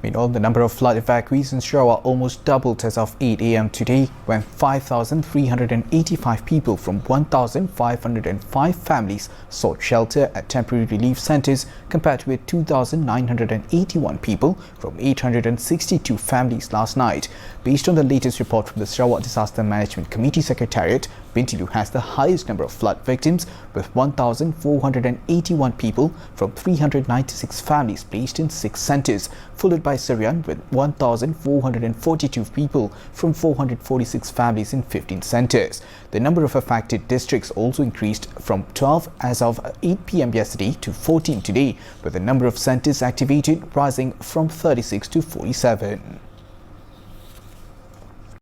Meanwhile, the number of flood evacuees in Sarawak almost doubled as of 8 a.m. today, when 5,385 people from 1,505 families sought shelter at temporary relief centres, compared with 2,981 people from 862 families last night. Based on the latest report from the Sarawak Disaster Management Committee Secretariat, Bintulu has the highest number of flood victims, with 1,481 people from 396 families placed in 6 centres, followed by Serian with 1,442 people from 446 families in 15 centres. The number of affected districts also increased from 12 as of 8 p.m. yesterday to 14 today, with the number of centres activated rising from 36 to 47.